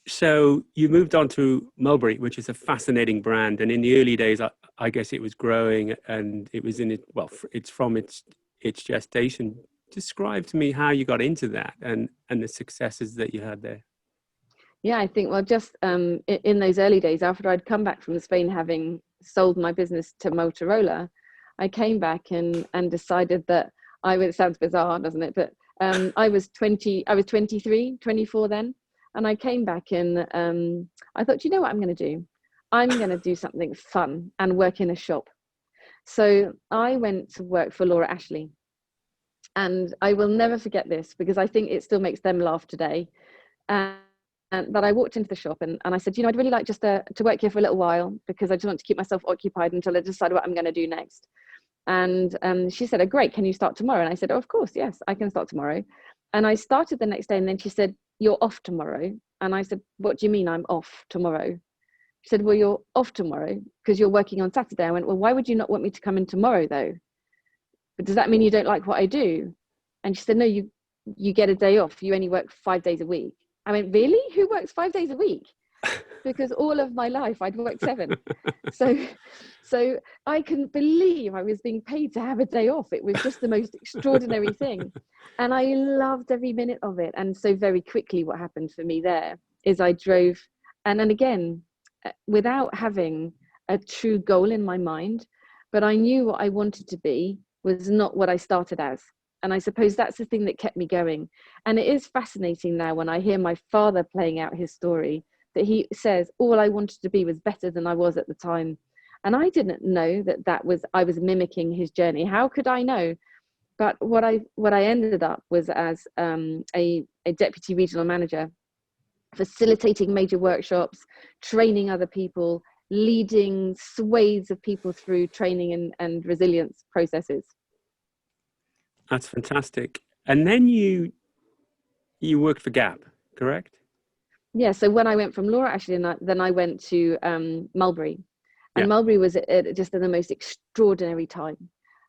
So you moved on to Mulberry, which is a fascinating brand. And in the early days, I guess it was growing and it was in it. Well, it's from its gestation. Describe to me how you got into that and the successes that you had there. Yeah, I think, well, just in those early days, after I'd come back from Spain, having sold my business to Motorola, I came back and decided that it sounds bizarre, doesn't it? But I was 23, 24 then. And I came back and I thought, you know what I'm going to do? I'm going to do something fun and work in a shop. So I went to work for Laura Ashley. And I will never forget this because I think it still makes them laugh today. But I walked into the shop and I said, you know, I'd really like just to work here for a little while because I just want to keep myself occupied until I decide what I'm going to do next. And she said, oh, great, can you start tomorrow? And I said, oh, of course, yes, I can start tomorrow. And I started the next day and then she said, you're off tomorrow. And I said, what do you mean I'm off tomorrow? She said, well, you're off tomorrow because you're working on Saturday. I went, well, why would you not want me to come in tomorrow though? But does that mean you don't like what I do? And she said, no, you get a day off. You only work 5 days a week. I went, really? Who works 5 days a week? Because all of my life I'd worked 7. So I couldn't believe I was being paid to have a day off. It was just the most extraordinary thing. And I loved every minute of it. And so very quickly what happened for me there is I drove, and then again, without having a true goal in my mind, but I knew what I wanted to be was not what I started as. And I suppose that's the thing that kept me going. And it is fascinating now when I hear my father playing out his story, that he says, all I wanted to be was better than I was at the time. And I didn't know I was mimicking his journey. How could I know? But what I ended up was as a deputy regional manager, facilitating major workshops, training other people, leading swathes of people through training and resilience processes. That's fantastic. And then you worked for Gap, correct? Yeah. So when I went from Laura Ashley, then I went to Mulberry, and Yeah. Mulberry was just at the most extraordinary time.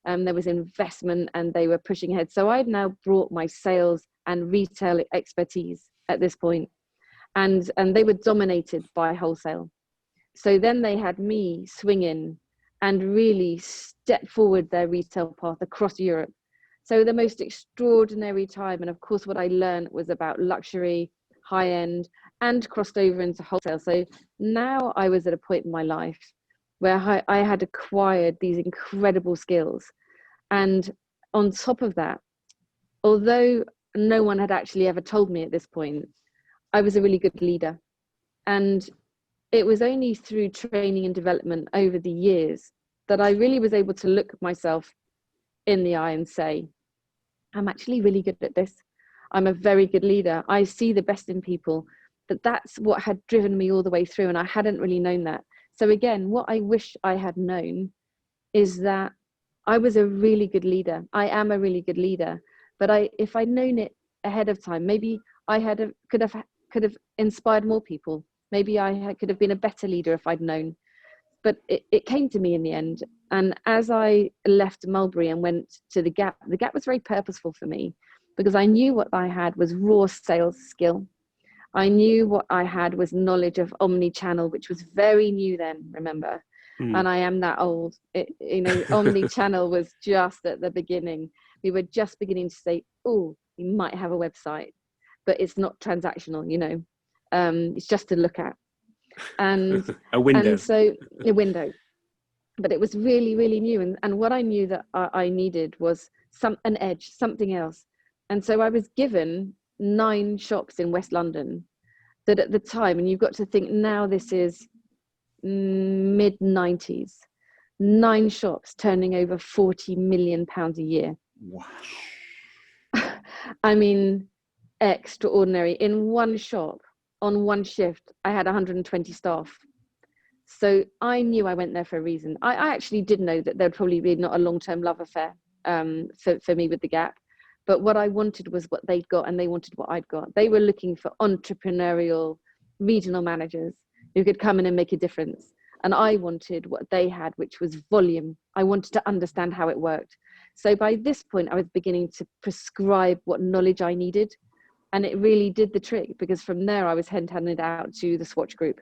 There was investment, and they were pushing ahead. So I'd now brought my sales and retail expertise at this point, and they were dominated by wholesale. So then they had me swing in and really step forward their retail path across Europe. So the most extraordinary time. And of course, what I learned was about luxury, high end, and crossed over into wholesale. So now I was at a point in my life where I had acquired these incredible skills. And on top of that, although no one had actually ever told me at this point, I was a really good leader. And it was only through training and development over the years that I really was able to look myself in the eye and say, I'm actually really good at this. I'm a very good leader. I see the best in people. But that's what had driven me all the way through. And I hadn't really known that. So again, what I wish I had known is that I was a really good leader. I am a really good leader. But if I'd known it ahead of time, maybe I could have inspired more people. Maybe I could have been a better leader if I'd known. But it came to me in the end. And as I left Mulberry and went to the Gap was very purposeful for me because I knew what I had was raw sales skill. I knew what I had was knowledge of omnichannel, which was very new then, remember? And I am that old. Omnichannel was just at the beginning. We were just beginning to say, oh, we might have a website, but it's not transactional, it's just to look at. And a window. And so a window. But it was really, really new. And what I knew that I needed was an edge, something else. And so I was given 9 shops in West London that at the time, and you've got to think now this is mid-90s, 9 shops turning over £40 million a year. Wow. I mean, extraordinary. In one shop, on one shift, I had 120 staff. So I knew I went there for a reason. I actually did know that there'd probably be not a long-term love affair for me with the Gap. But what I wanted was what they'd got, and they wanted what I'd got. They were looking for entrepreneurial regional managers who could come in and make a difference. And I wanted what they had, which was volume. I wanted to understand how it worked. So by this point, I was beginning to prescribe what knowledge I needed. And it really did the trick, because from there I was headhunted out to the Swatch Group.